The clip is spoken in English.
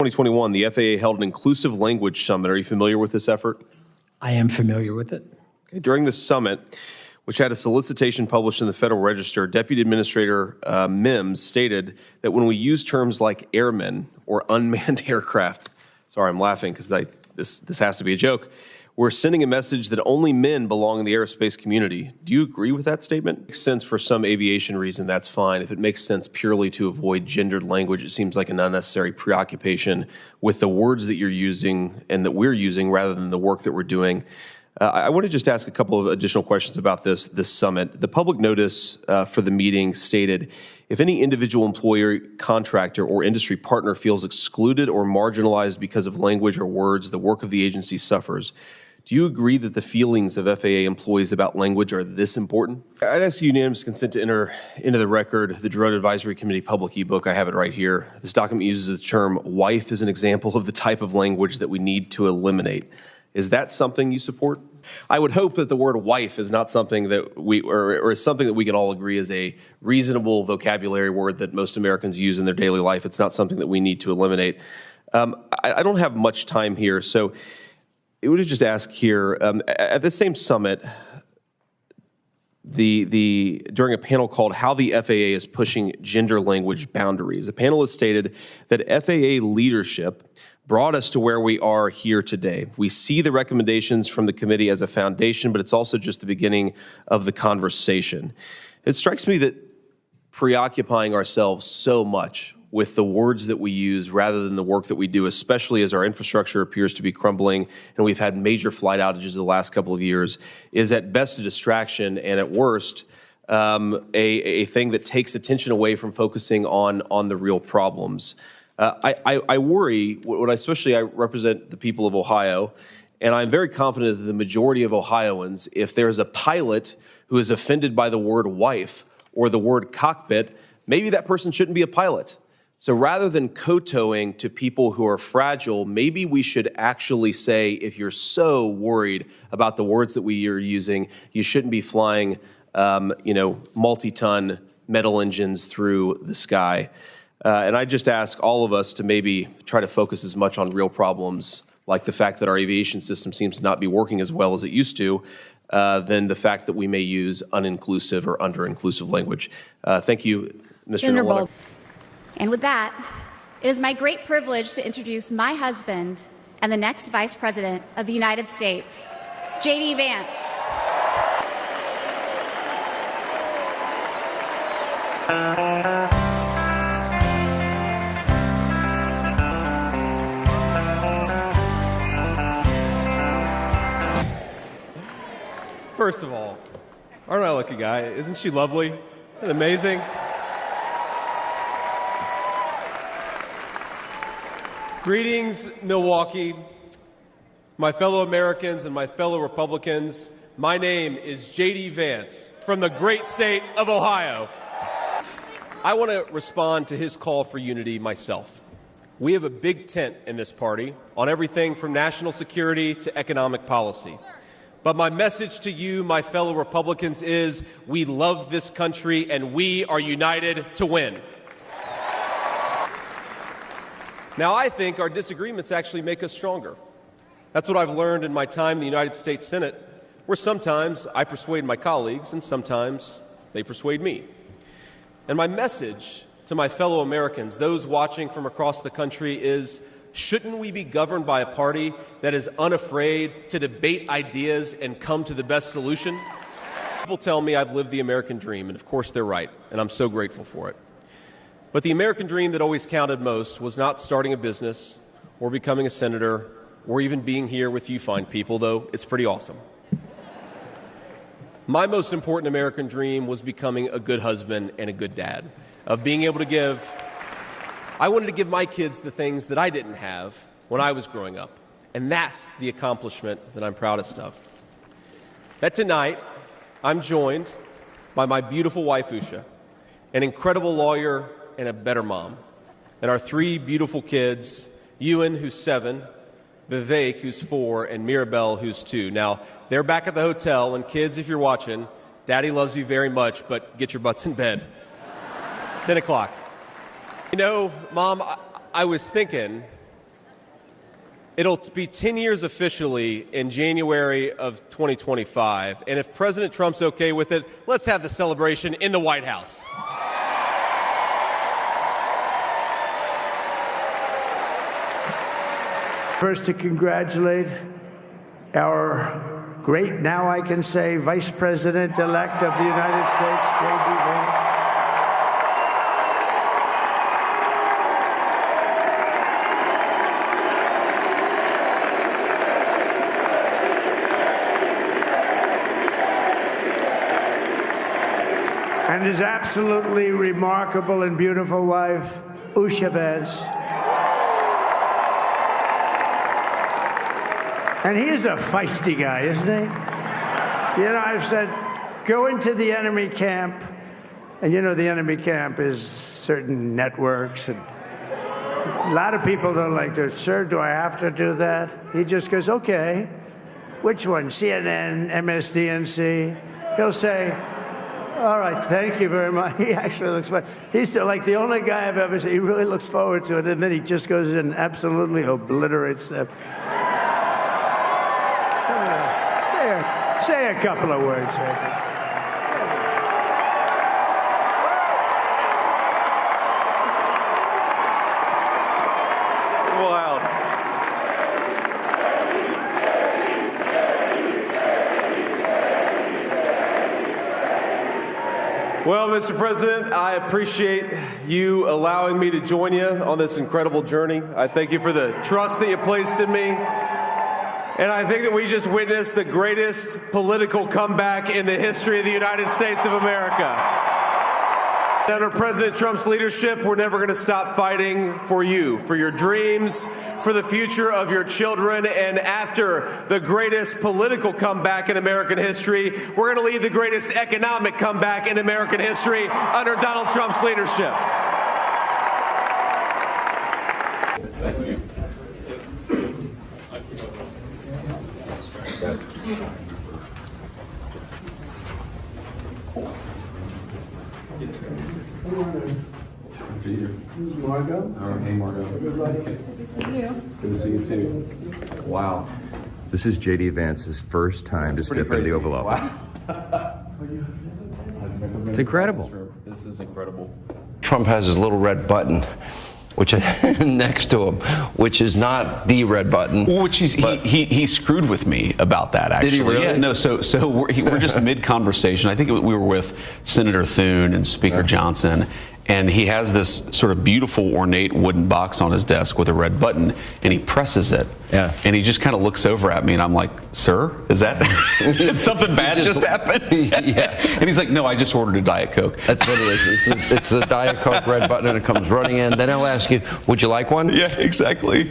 2021, the FAA held an inclusive language summit. Are you familiar with this effort? I am familiar with it. Okay. During the summit, which had a solicitation published in the Federal Register, Deputy Administrator Mims stated that when we use terms like airmen or unmanned aircraft, sorry, I'm laughing because this has to be a joke, we're sending a message that only men belong in the aerospace community. Do you agree with that statement? It makes sense for some aviation reason, that's fine. If it makes sense purely to avoid gendered language, it seems like an unnecessary preoccupation with the words that you're using and that we're using rather than the work that we're doing. I want to just ask a couple of additional questions about this summit. The public notice for the meeting stated, if any individual employer, contractor, or industry partner feels excluded or marginalized because of language or words, the work of the agency suffers. Do you agree that the feelings of FAA employees about language are this important? I'd ask unanimous consent to enter into the record the Drone Advisory Committee public ebook. I have it right here. This document uses the term wife as an example of the type of language that we need to eliminate. Is that something you support? I would hope that the word wife is not something that or is something that we can all agree is a reasonable vocabulary word that most Americans use in their daily life. It's not something that we need to eliminate. I don't have much time here, so I would just ask here, at the same summit, during a panel called How the FAA is Pushing Gender Language Boundaries, a panelist stated that FAA leadership brought us to where we are here today. We see the recommendations from the committee as a foundation, but it's also just the beginning of the conversation. It strikes me that preoccupying ourselves so much with the words that we use rather than the work that we do, especially as our infrastructure appears to be crumbling and we've had major flight outages the last couple of years, is at best a distraction and at worst a thing that takes attention away from focusing on the real problems. I worry, especially I represent the people of Ohio, and I'm very confident that the majority of Ohioans, if there's a pilot who is offended by the word wife or the word cockpit, maybe that person shouldn't be a pilot. So rather than kowtowing to people who are fragile, maybe we should actually say, if you're so worried about the words that we are using, you shouldn't be flying, multi-ton metal engines through the sky. And I just ask all of us to maybe try to focus as much on real problems, like the fact that our aviation system seems to not be working as well as it used to, than the fact that we may use uninclusive or under-inclusive language. Thank you, Mr. Senator Nolan. Bold. And with that, it is my great privilege to introduce my husband and the next Vice President of the United States, J.D. Vance. First of all, aren't I a lucky guy? Isn't she lovely? Isn't it amazing? Greetings, Milwaukee, my fellow Americans and my fellow Republicans. My name is J.D. Vance from the great state of Ohio. I want to respond to his call for unity myself. We have a big tent in this party on everything from national security to economic policy. But my message to you, my fellow Republicans, is we love this country and we are united to win. Now, I think our disagreements actually make us stronger. That's what I've learned in my time in the United States Senate, where sometimes I persuade my colleagues and sometimes they persuade me. And my message to my fellow Americans, those watching from across the country, is shouldn't we be governed by a party that is unafraid to debate ideas and come to the best solution? People tell me I've lived the American dream, and of course they're right, and I'm so grateful for it. But the American dream that always counted most was not starting a business or becoming a senator or even being here with you fine people, though it's pretty awesome. My most important American dream was becoming a good husband and a good dad, of being able to give. I wanted to give my kids the things that I didn't have when I was growing up, and that's the accomplishment that I'm proudest of. That tonight, I'm joined by my beautiful wife, Usha, an incredible lawyer and a better mom, and our three beautiful kids, Ewan, who's 7, Vivek, who's 4, and Mirabelle, who's 2. Now, they're back at the hotel, and kids, if you're watching, Daddy loves you very much, but get your butts in bed. It's 10 o'clock. You know, Mom, I was thinking It'll be 10 years officially in January of 2025. And if President Trump's okay with it, let's have the celebration in the White House. First, to congratulate our great, now I can say, Vice President-elect of the United States, J.D. Vance. And his absolutely remarkable and beautiful wife, Usha Vance. And he is a feisty guy, isn't he? You know, I've said, go into the enemy camp, and you know the enemy camp is certain networks, and a lot of people don't like this. Sir, do I have to do that? He just goes, okay. Which one? CNN, MSDNC? He'll say, all right, thank you very much. He actually looks fine. He's still like the only guy I've ever seen. He really looks forward to it, and then he just goes and absolutely obliterates them. Say a couple of words. Wow. Well, Mr. President, I appreciate you allowing me to join you on this incredible journey. I thank you for the trust that you placed in me. And I think that we just witnessed the greatest political comeback in the history of the United States of America. Under President Trump's leadership, we're never going to stop fighting for you, for your dreams, for the future of your children. And after the greatest political comeback in American history, we're going to lead the greatest economic comeback in American history under Donald Trump's leadership. Thank you. Yes. This is Margot. Oh, hey, Margot. Good to see you. Good to see you, too. Wow. This is J.D. Vance's first time to step into the Oval Office. Wow. It's incredible. This is incredible. Trump has his little red button, which next to him, which is not the red button. Which he screwed with me about that, actually. Did he really? Yeah, no, so we're just mid-conversation. I think we were with Senator Thune and Speaker Johnson, and he has this sort of beautiful, ornate wooden box on his desk with a red button, and he presses it. Yeah. And he just kind of looks over at me, and I'm like, sir, is that, did something bad just happen? Yeah. And he's like, no, I just ordered a Diet Coke. That's what it is. It's a Diet Coke red button, and it comes running in. Then he'll ask you, would you like one? Yeah, exactly.